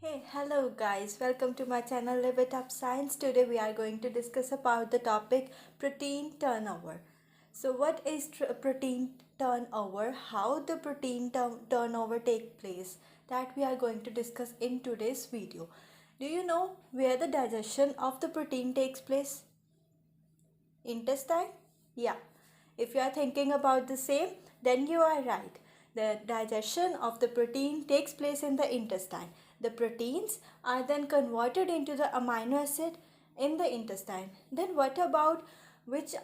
Hey, hello guys, welcome to my channel Live It Up Science. Today we are going to discuss about the topic protein turnover. So what is protein turnover? How the protein turnover take place? That we are going to discuss in today's video. Do you know where the digestion of the protein takes place? Intestine? Yeah. If you are thinking about the same, then you are right. The digestion of the protein takes place in the intestine. The proteins are then converted into the amino acid in the intestine. Then what about which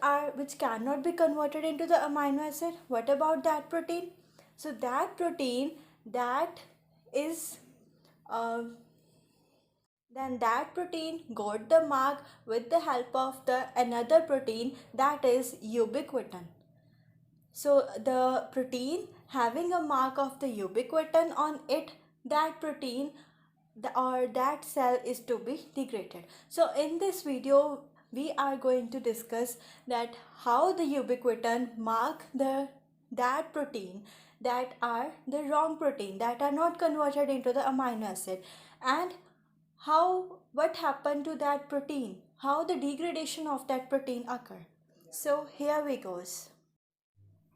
cannot be converted into the amino acid? What about that protein? So that protein that is uh, then that protein got the mark with the help of the another protein, that is ubiquitin. So the protein having a mark of the ubiquitin on it, that protein or that cell is to be degraded. So in this video we are going to discuss that how the ubiquitin mark the that protein that are the wrong protein, that are not converted into the amino acid, and how what happened to that protein, how the degradation of that protein occur. So here we goes.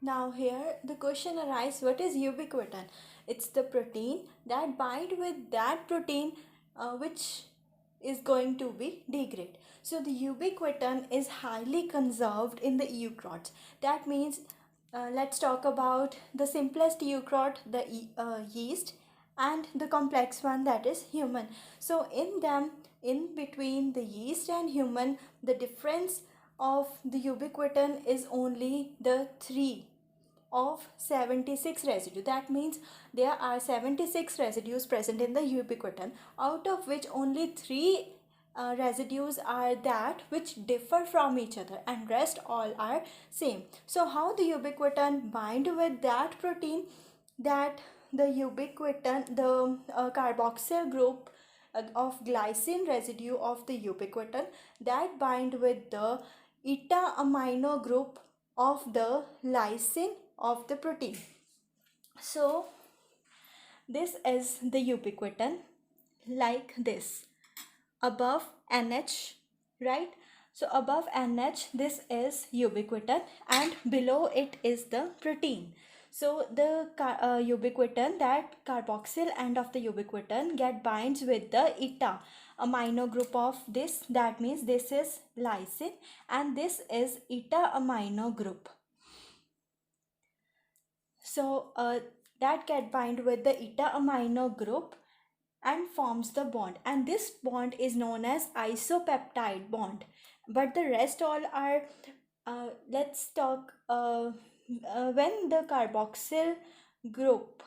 Now here the question arises, what is ubiquitin? It's the protein that bind with that protein which is going to be degraded. So the ubiquitin is highly conserved in the eukaryotes. That means let's talk about the simplest eukaryote, the yeast, and the complex one, that is human. So in them, in between the yeast and human, the difference of the ubiquitin is only the 3 of 76 residue. That means there are 76 residues present in the ubiquitin, out of which only 3 residues are that which differ from each other, and rest all are same. So how the ubiquitin bind with that protein, that the ubiquitin, the carboxyl group of glycine residue of the ubiquitin, that bind with the eta amino group of the lysine of the protein. So this is the ubiquitin, like this, above NH, right? So above NH this is ubiquitin, and below it is the protein. So the ubiquitin, that carboxyl end of the ubiquitin, get binds with the eta amino group of this, that means this is lysine and this is eta amino group. So that get bind with the eta amino group and forms the bond, and this bond is known as isopeptide bond. But the rest all are let's talk when the carboxyl group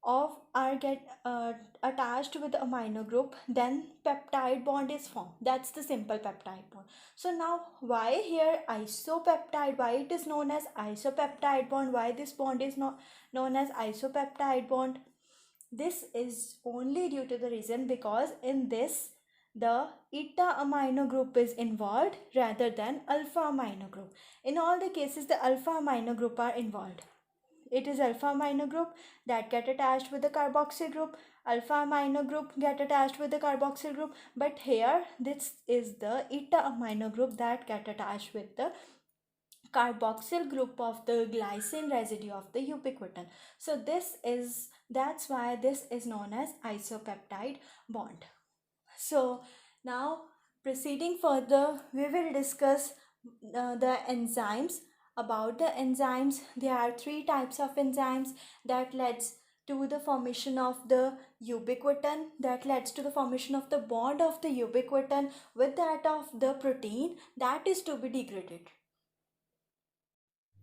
of are get attached with the amino group, then peptide bond is formed. That's the simple peptide bond. So now why here isopeptide, why it is known as isopeptide bond, why this bond is not known as isopeptide bond? This is only due to the reason because in this the eta amino group is involved rather than alpha amino group. In all the cases the alpha amino group are involved. It is alpha amino group that get attached with the carboxyl group. Alpha amino group get attached with the carboxyl group. But here this is the eta amino group that get attached with the carboxyl group of the glycine residue of the ubiquitin. So that's why this is known as isopeptide bond. So now proceeding further, we will discuss the enzymes. About the enzymes, there are 3 types of enzymes that leads to the formation of the ubiquitin, that leads to the formation of the bond of the ubiquitin with that of the protein that is to be degraded.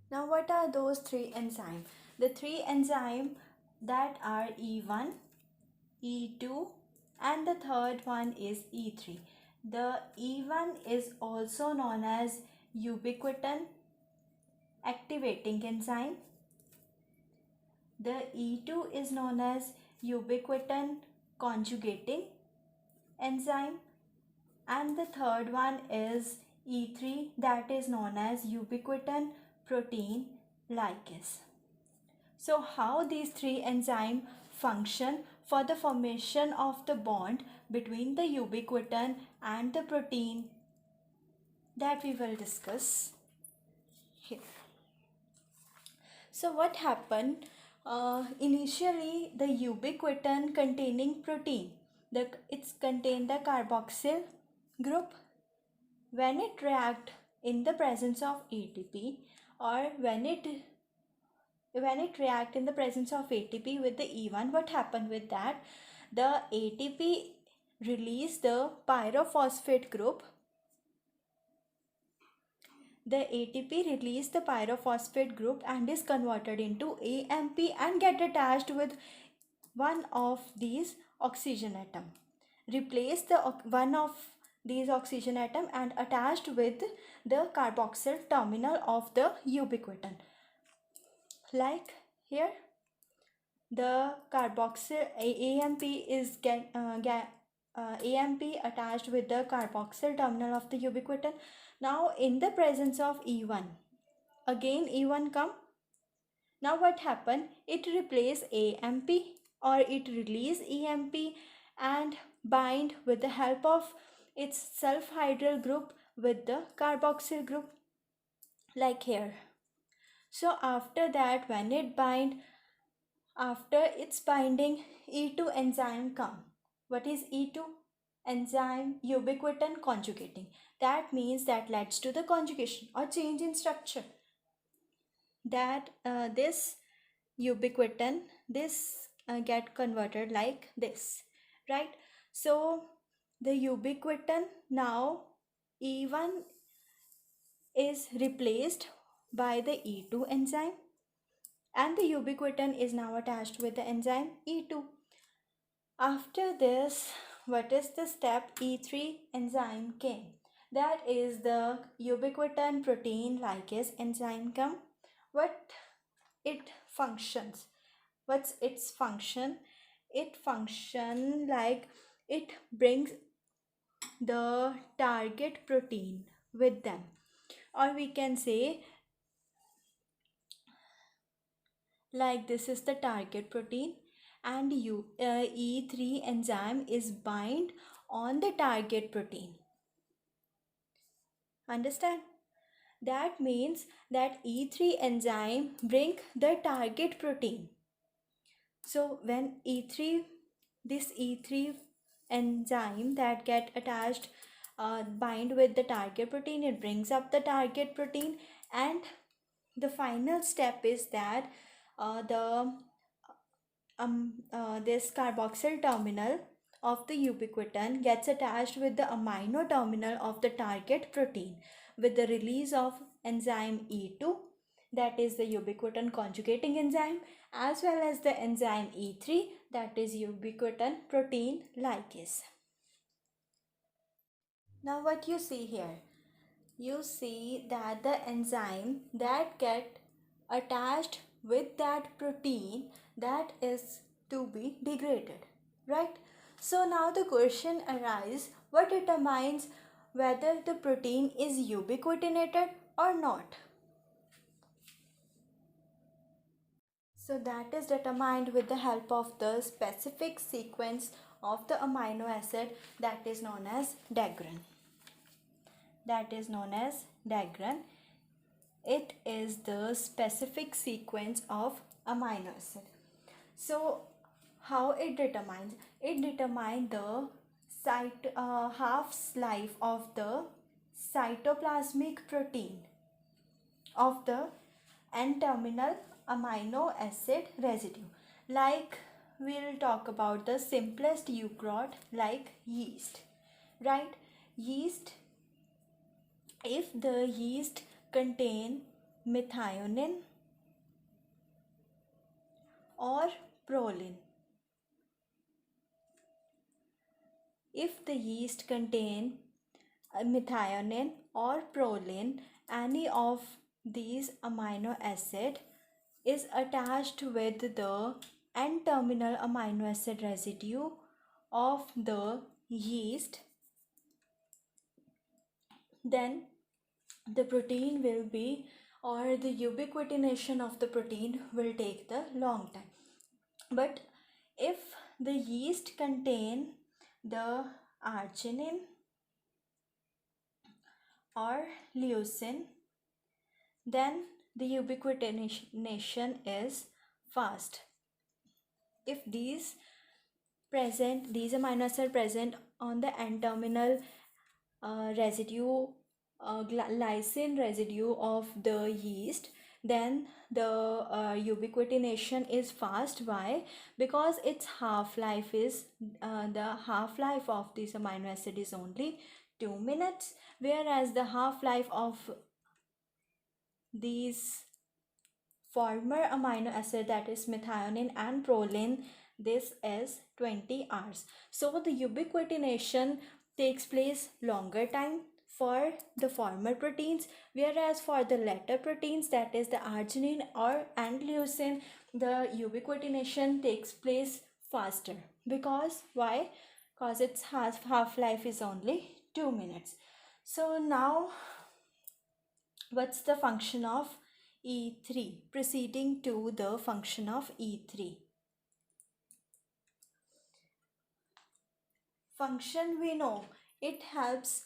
Now what are those 3 enzymes? The 3 enzymes that are E1, E2 and the third one is E3. The E1 is also known as ubiquitin activating enzyme. The E2 is known as ubiquitin conjugating enzyme, and the third one is E3, that is known as ubiquitin protein ligase. So how these 3 enzymes function for the formation of the bond between the ubiquitin and the protein that we will discuss here. So what happened? Initially, the ubiquitin containing protein, it's contained the carboxyl group. When it react in the presence of ATP, or when it react in the presence of ATP with the E1, what happened with that? The ATP release the pyrophosphate group. The ATP release the pyrophosphate group and is converted into AMP and get attached with one of these oxygen atom. Replace the one of these oxygen atom and attached with the carboxyl terminal of the ubiquitin. Like here, the carboxyl AMP is AMP attached with the carboxyl terminal of the ubiquitin. Now in the presence of E1, again E1 come. Now what happened? It replace AMP or it release EMP and bind with the help of its self-hydral group with the carboxyl group, like here. So after that, when it bind, after its binding, E2 enzyme come. What is E2? Enzyme ubiquitin conjugating. That means that leads to the conjugation or change in structure. That this ubiquitin, this get converted like this, right? So the ubiquitin now E1 is replaced by the E2 enzyme and the ubiquitin is now attached with the enzyme E2. After this, what is the step? E3 enzyme came. That is the ubiquitin protein ligase enzyme come. What it functions? What's its function? It function like it brings the target protein with them, or we can say like this is the target protein and E3 enzyme is bind on the target protein. Understand? That means that E3 enzyme bring the target protein. So when this E3 enzyme that get attached bind with the target protein, it brings up the target protein, and the final step is that this carboxyl terminal of the ubiquitin gets attached with the amino terminal of the target protein with the release of enzyme E2, that is the ubiquitin conjugating enzyme, as well as the enzyme E3, that is ubiquitin protein ligase. Now what you see here? You see that the enzyme that get attached with that protein, that is to be degraded, right? So now the question arises, what determines whether the protein is ubiquitinated or not? So that is determined with the help of the specific sequence of the amino acid, that is known as dagron. That is known as dagron. It is the specific sequence of amino acid. So how it determines? It determines the half-life of the cytoplasmic protein of the N-terminal amino acid residue. Like we'll talk about the simplest eukaryote like yeast, right? Yeast, if the yeast contain methionine or proline, if the yeast contain methionine or proline, any of these amino acid is attached with the N-terminal amino acid residue of the yeast, then the protein will be, or the ubiquitination of the protein will take the long time. But if the yeast contain the arginine or leucine, then the ubiquitination is fast. If these amino acids present on the N-terminal residue, lysine residue of the yeast, then the ubiquitination is fast. Why? Because its half-life is the half-life of this amino acid is only 2 minutes, whereas the half-life of these former amino acid, that is methionine and proline, this is 20 hours. So the ubiquitination takes place longer time for the former proteins, whereas for the latter proteins, that is the arginine or and leucine, the ubiquitination takes place faster. Because why? Because its half-life is only 2 minutes. So now what's the function of E3? Proceeding to the function of E3. Function, we know it helps,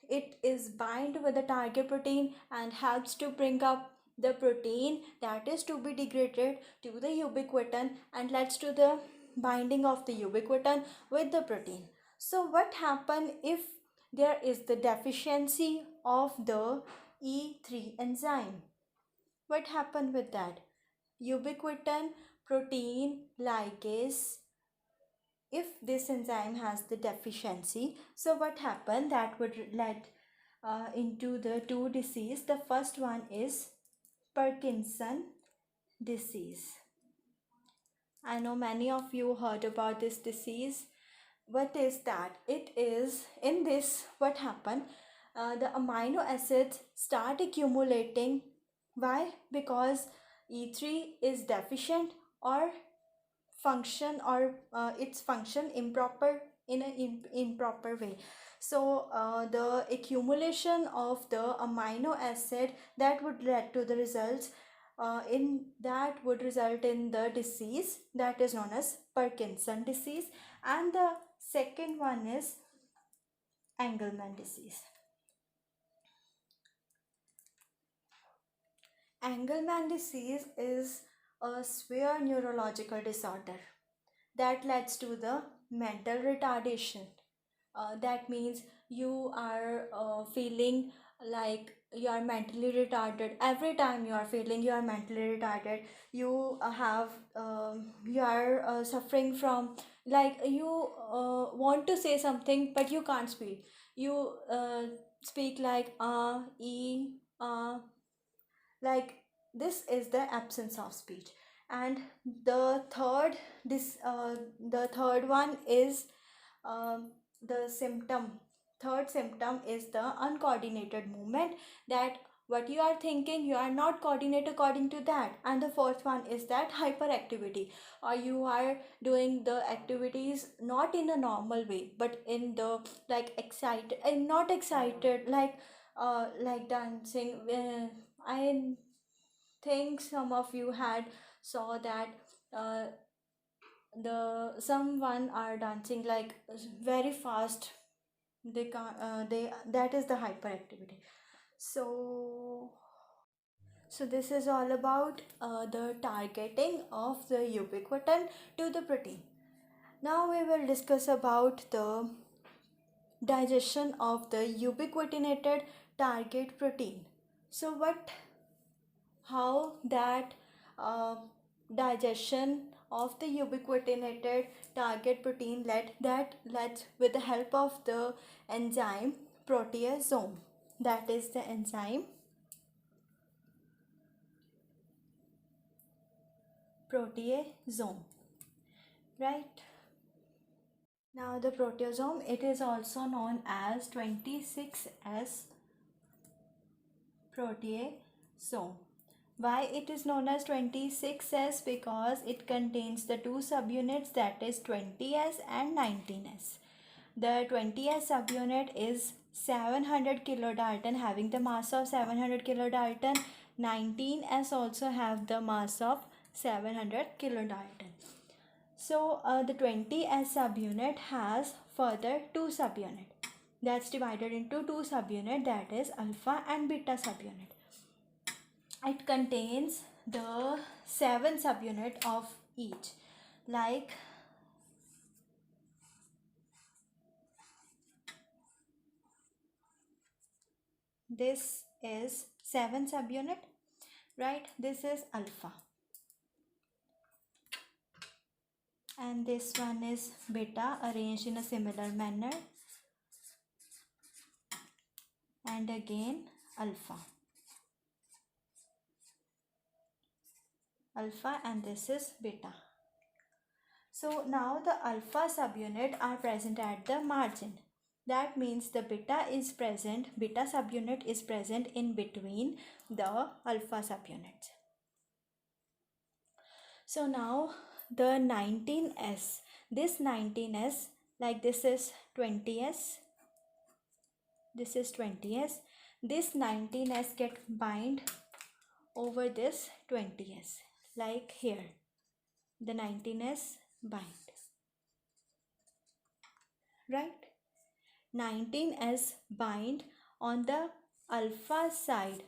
it is bind with the target protein and helps to bring up the protein that is to be degraded to the ubiquitin and leads to the binding of the ubiquitin with the protein. So what happen if there is the deficiency of the E3 enzyme? What happened with that? Ubiquitin protein ligase, if this enzyme has the deficiency, so what happened? That would lead into the two disease. The first one is Parkinson disease. I know many of you heard about this disease. What is that? It is, in this, what happened? The amino acids start accumulating. Why? Because E3 is deficient or function, or its function improper in an improper way. So the accumulation of the amino acid that would lead to the results would result in the disease that is known as Parkinson disease. And the second one is Angelman disease. Angelman disease is a severe neurological disorder that leads to the mental retardation. That means you are feeling like you are mentally retarded. Every time you are feeling you are mentally retarded, you you are suffering from, like, you want to say something but you can't speak. You speak like like this is the absence of speech. And the third one is the third symptom is the uncoordinated movement, that what you are thinking you are not coordinated according to that. And the fourth one is that hyperactivity, or you are doing the activities not in a normal way but in the like excited and not excited, like dancing. I think some of you had saw that uh, the someone are dancing like very fast. They can't they that is the hyperactivity. So this is all about the targeting of the ubiquitin to the protein. Now we will discuss about the digestion of the ubiquitinated target protein. So how that uh, digestion of the ubiquitinated target protein led with the help of the enzyme proteasome. That is the enzyme proteasome, right? Now the proteasome, it is also known as 26S proteasome. Why it is known as 26S? Because it contains the two subunits, that is 20S and 19S. The 20S subunit is 700 kilodalton, having the mass of 700 kilodalton. 19S also have the mass of 700 kilodalton. So the 20S subunit has further 2 subunit that's divided into 2 subunit, that is alpha and beta subunit. It contains the 7 subunit of each, like this is 7 subunit, right? This is alpha, and this one is beta, arranged in a similar manner, and again alpha, and this is beta. So now the alpha subunit are present at the margin. That means the beta subunit is present in between the alpha subunits. So now the 19S, this 19S, like this is 20S, this is 20S, this 19S get bind over this 20S, like here, the 19S bind, right? 19S bind on the alpha side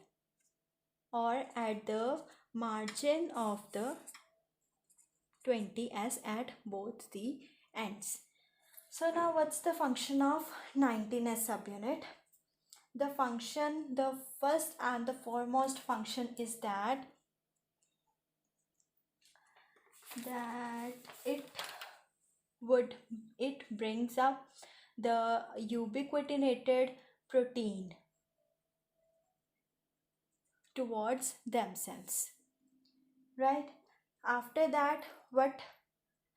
or at the margin of the 20S at both the ends. So now what's the function of 19S subunit? The function, the first and the foremost function is that it brings up the ubiquitinated protein towards themselves, right? After that, what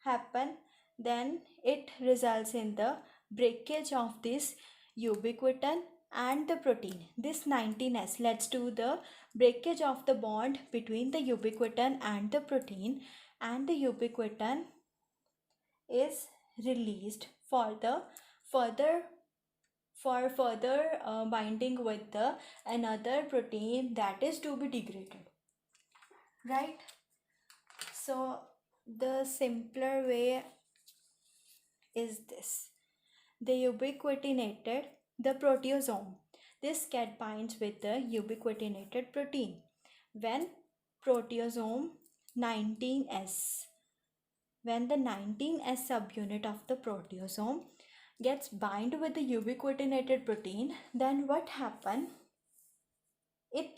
happen? Then it results in the breakage of this ubiquitin and the protein. This 19S leads to the breakage of the bond between the ubiquitin and the protein, and the ubiquitin is released for the further binding with the another protein that is to be degraded, right? So the simpler way is this: the ubiquitinated, the proteasome, this cat binds with the ubiquitinated protein. When proteasome 19S, when the 19S subunit of the proteasome gets bind with the ubiquitinated protein, then what happen? It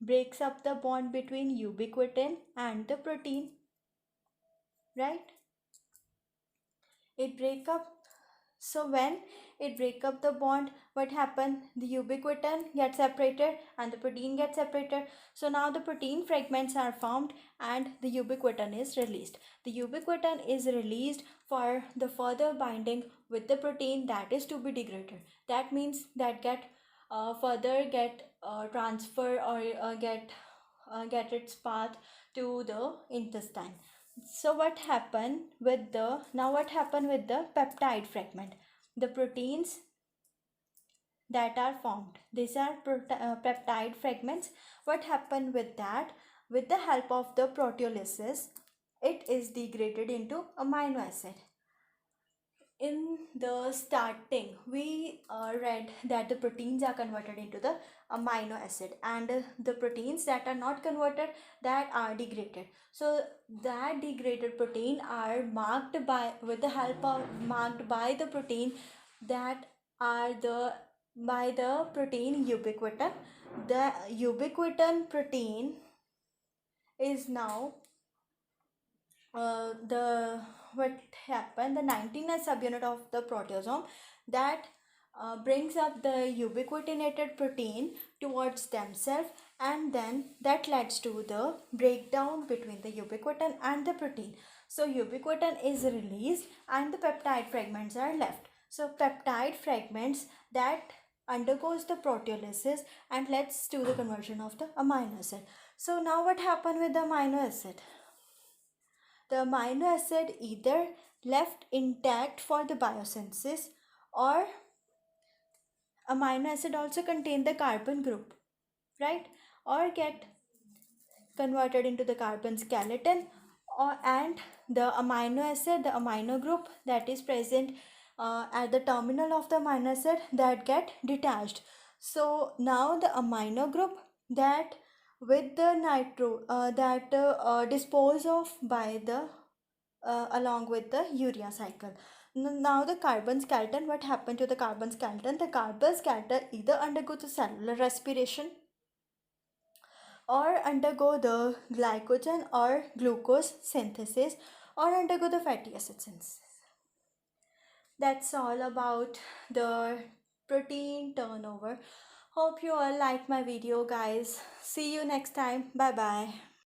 breaks up the bond between ubiquitin and the protein, right? It break up. So when it break up the bond, what happened? The ubiquitin gets separated and the protein gets separated. So now the protein fragments are formed and the ubiquitin is released. The ubiquitin is released for the further binding with the protein that is to be degraded. That means that further get transfer or get its path to the intestine. So what happened with the peptide fragment? The proteins that are formed, these are peptide fragments. What happened with that? With the help of the proteolysis, it is degraded into amino acid. In the starting, we read that the proteins are converted into the amino acid, and the proteins that are not converted, that are degraded. So that degraded protein are marked by the protein that are by the protein ubiquitin. The ubiquitin protein is now what happened, the 19th subunit of the proteasome that brings up the ubiquitinated protein towards themselves, and then that leads to the breakdown between the ubiquitin and the protein. So ubiquitin is released and the peptide fragments are left. So peptide fragments that undergoes the proteolysis and leads to the conversion of the amino acid. So now what happened with the amino acid? The amino acid either left intact for the biosynthesis, or amino acid also contain the carbon group, right? Or get converted into the carbon skeleton, and the amino acid, the amino group that is present at the terminal of the amino acid, that get detached. So now the amino group that with the nitro that dispose of by the along with the urea cycle. Now the carbon skeleton, what happened to the carbon skeleton? The carbon skeleton either undergo the cellular respiration or undergo the glycogen or glucose synthesis or undergo the fatty acid synthesis. That's all about the protein turnover. Hope you all like my video, guys. See you next time. Bye bye.